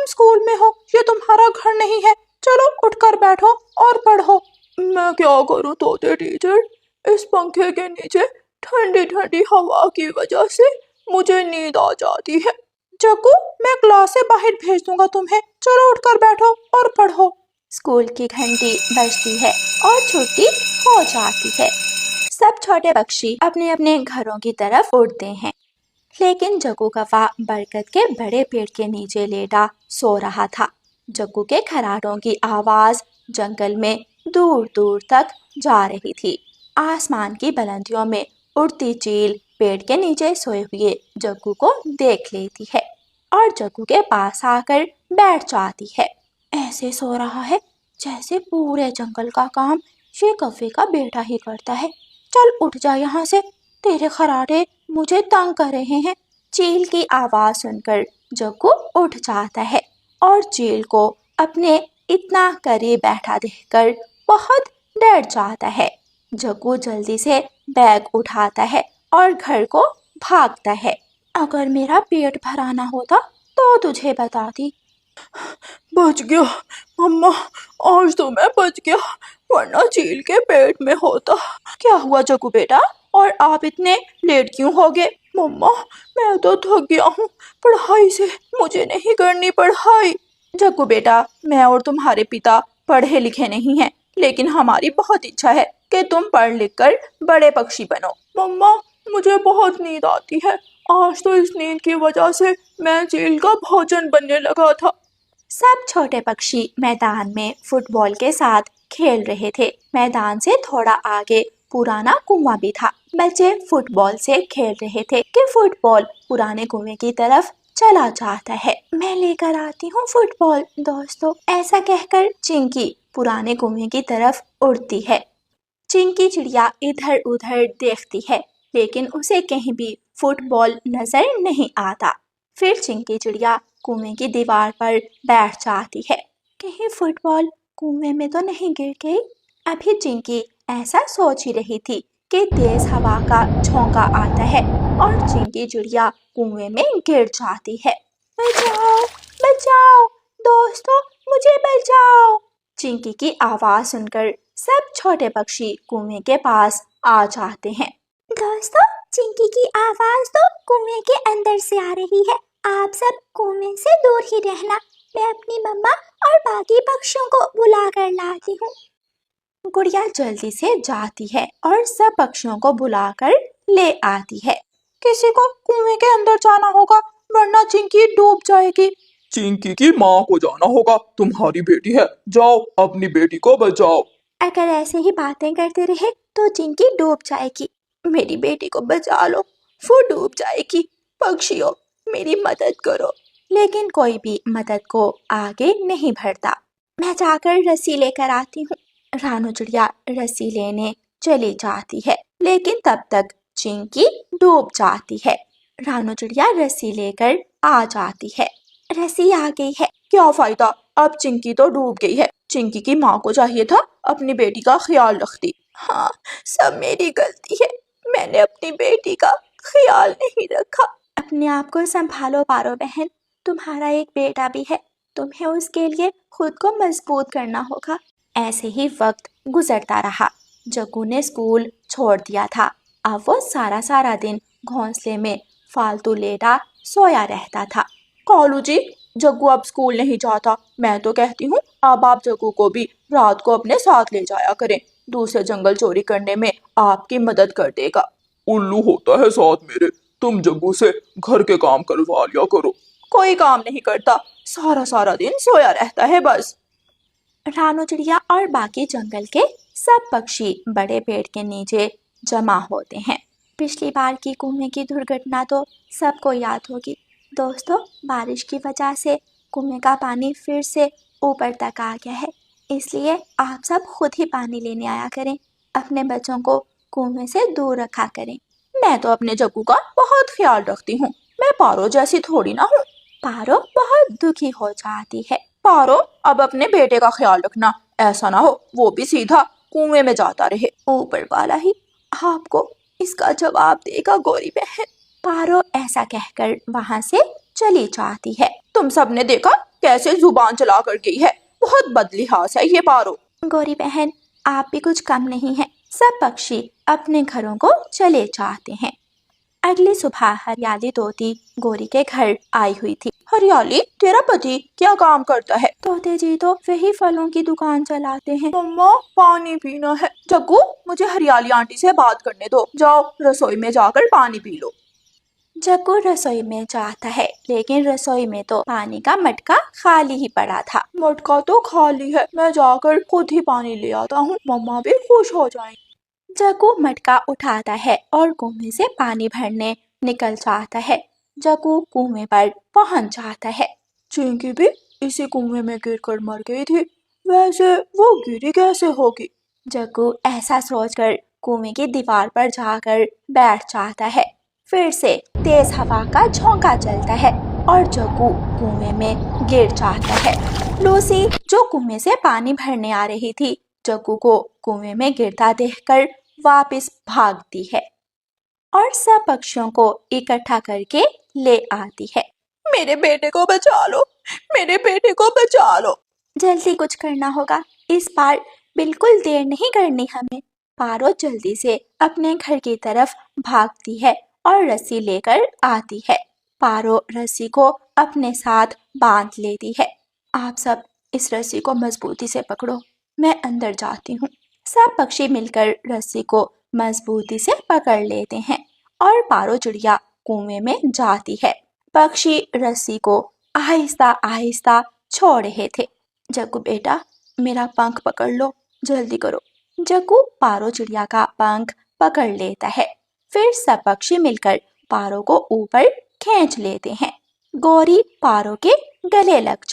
तुम स्कूल में हो, ये तुम्हारा घर नहीं है। चलो उठकर बैठो और पढ़ो। मैं क्या करूं तोते टीचर, इस पंखे के नीचे ठंडी ठंडी हवा की वजह से मुझे नींद आ जाती है। जग्गू, मैं क्लास से बाहर भेज दूंगा तुम्हें। चलो उठकर बैठो और पढ़ो। स्कूल की घंटी बजती है और छुट्टी हो जाती है। सब छोटे पक्षी अपने अपने घरों की तरफ उड़ते हैं, लेकिन जग्गू कौवा बरगद के बड़े पेड़ के नीचे लेटा सो रहा था। जग्गू के खर्राटों की आवाज जंगल में दूर दूर तक जा रही थी। आसमान की बुलंदियों में उड़ती चील पेड़ के नीचे सोए हुए जग्गू को देख लेती है और जग्गू के पास आकर बैठ जाती है। ऐसे सो रहा है जैसे पूरे जंगल का काम ये कौवे का बेटा ही करता है। चल उठ जा यहाँ से, तेरे खर्राटे मुझे तंग कर रहे हैं। चील की आवाज सुनकर जग्गू उठ जाता है और चील को अपने इतना करीब बैठा देखकर बहुत डर जाता है। जग्गू जल्दी से बैग उठाता है और घर को भागता है। अगर मेरा पेट भराना होता तो तुझे बताती। बच गया मम्मा, आज तो मैं बच गया, वरना चील के पेट में होता। क्या हुआ जग्गू बेटा, और आप इतने लेट क्यों हो गए? मम्मा, मैं तो थक गया हूँ पढ़ाई से, मुझे नहीं करनी पढ़ाई। जग्गू बेटा, मैं और तुम्हारे पिता पढ़े लिखे नहीं हैं, लेकिन हमारी बहुत इच्छा है कि तुम पढ़ लिख कर बड़े पक्षी बनो। मम्मा, मुझे बहुत नींद आती है, आज तो इस नींद की वजह से मैं चील का भोजन बनने लगा था। सब छोटे पक्षी मैदान में फुटबॉल के साथ खेल रहे थे। मैदान से थोड़ा आगे पुराना कुआं भी था। बच्चे फुटबॉल से खेल रहे थे कि फुटबॉल पुराने कुएं की तरफ चला जाता है। मैं लेकर आती हूँ फुटबॉल दोस्तों, ऐसा कहकर चिंकी पुराने कुएं की तरफ उड़ती है। चिंकी चिड़िया इधर उधर देखती है, लेकिन उसे कहीं भी फुटबॉल नजर नहीं आता। फिर चिंकी चिड़िया कुएं की दीवार पर बैठ जाती है। कहीं फुटबॉल कुएं में तो नहीं गिर गई। अभी चिंकी ऐसा सोच ही रही थी कि तेज हवा का झोंका आता है और चिंकी चिड़िया कुएं में गिर जाती है। बचाओ बचाओ दोस्तों, मुझे बचाओ। चिंकी की आवाज सुनकर सब छोटे पक्षी कुएं के पास आ जाते हैं। दोस्तों, चिंकी की आवाज तो कुएं के अंदर से आ रही है, आप सब कुएं से दूर ही रहना। मैं अपनी मम्मा और बाकी पक्षियों को बुला कर लाती हूँ। गुड़िया जल्दी से जाती है और सब पक्षियों को बुलाकर ले आती है। किसी को कुएं के अंदर जाना होगा, वरना चिंकी डूब जाएगी। चिंकी की माँ को जाना होगा, तुम्हारी बेटी है, जाओ अपनी बेटी को बचाओ। अगर ऐसे ही बातें करते रहे तो चिंकी डूब जाएगी। मेरी बेटी को बचा लो, वो डूब जाएगी। पक्षियों, मेरी मदद करो। लेकिन कोई भी मदद को आगे नहीं बढ़ता। मैं जाकर रस्सी लेकर आती हूँ। रानू चिड़िया रस्सी लेने चली जाती है, लेकिन तब तक चिंकी डूब जाती है। रानू चिड़िया रस्सी लेकर आ जाती है। रस्सी आ गई है। क्या फायदा, अब चिंकी तो डूब गई है। चिंकी की माँ को चाहिए था अपनी बेटी का ख्याल रखती। हाँ, सब मेरी गलती है, मैंने अपनी बेटी का ख्याल नहीं रखा। अपने आप को संभालो पारो बहन, तुम्हारा एक बेटा भी है, तुम्हें उसके लिए खुद को मजबूत करना होगा। ऐसे ही वक्त गुजरता रहा। जग्गू ने स्कूल छोड़ दिया था। अब वो सारा सारा दिन घोंसले में फालतू लेटा सोया रहता था। कालू जी, जग्गू अब स्कूल नहीं जाता। मैं तो कहती हूँ अब आप जग्गू को भी रात को अपने साथ ले जाया करें, दूसरे जंगल चोरी करने में आपकी मदद कर देगा। उल्लू होता है साथ मेरे, तुम जग्गू से घर के काम करवा लिया करो। कोई काम नहीं करता, सारा सारा दिन सोया रहता है बस। रानू चिड़िया और बाकी जंगल के सब पक्षी बड़े पेड़ के नीचे जमा होते हैं। पिछली बार की कुएं की दुर्घटना तो सबको याद होगी दोस्तों। बारिश की वजह से कुएं का पानी फिर से ऊपर तक आ गया है, इसलिए आप सब खुद ही पानी लेने आया करें। अपने बच्चों को कुएं से दूर रखा करें। मैं तो अपने जग्गू का बहुत ख्याल रखती हूँ, मैं पारो जैसी थोड़ी ना हूँ। पारो बहुत दुखी हो जाती है। पारो, अब अपने बेटे का ख्याल रखना, ऐसा ना हो वो भी सीधा कुएं में जाता रहे। ऊपर वाला ही आपको इसका जवाब देगा गोरी बहन। पारो ऐसा कहकर वहाँ से चली जाती है। तुम सबने देखा कैसे जुबान चला कर गई है, बहुत बदलिहाज है ये पारो। गौरी बहन, आप भी कुछ कम नहीं हैं। सब पक्षी अपने घरों को चले जाते हैं। अगली सुबह हरियाली तोती गौरी के घर आई हुई थी। हरियाली, तेरा पति क्या काम करता है? तोते जी तो वही फलों की दुकान चलाते हैं। मम्मा, पानी पीना है। जग्गू, मुझे हरियाली आंटी से बात करने दो। जाओ रसोई में जाकर पानी पी लो। जग्गू रसोई में जाता है, लेकिन रसोई में तो पानी का मटका खाली ही पड़ा था। मटका तो खाली है, मैं जाकर खुद ही पानी ले आता हूँ, मम्मा भी खुश हो जाएंगी। जग्गू मटका उठाता है और कुएं से पानी भरने निकल जाता है। जग्गू कुएं पर पहुंच जाता है। चिंकी भी इसी कुएं में गिरकर मर गई थी, वैसे वो गिरी कैसे होगी? जग्गू ऐसा सोचकर कुएं की दीवार पर जाकर बैठ जाता है। फिर से तेज हवा का झोंका चलता है और जग्गू कुएं में गिर जाता है। लूसी, जो कुएं से पानी भरने आ रही थी, जग्गू को कुएं में गिरता देखकर वापस भागती है और सब पक्षियों को इकट्ठा करके ले आती है। मेरे बेटे को बचा लो, मेरे बेटे को बचा लो। जल्दी कुछ करना होगा, इस बार बिल्कुल देर नहीं करनी हमें। पारो जल्दी से अपने घर की तरफ भागती है और रस्सी लेकर आती है। पारो रस्सी को अपने साथ बांध लेती है। आप सब इस रस्सी को मजबूती से पकड़ो, मैं अंदर जाती हूँ। सब पक्षी मिलकर रस्सी को मजबूती से पकड़ लेते हैं और पारो चिड़िया कुएं में जाती है। पक्षी रस्सी को आहिस्ता आहिस्ता छोड़ रहे थे। जग्गू बेटा, मेरा पंख पकड़ लो, जल्दी करो। जग्गू पारो चिड़िया का पंख पकड़ लेता है। फिर सब पक्षी मिलकर पारो को ऊपर खींच लेते हैं। गौरी पारो के गले लग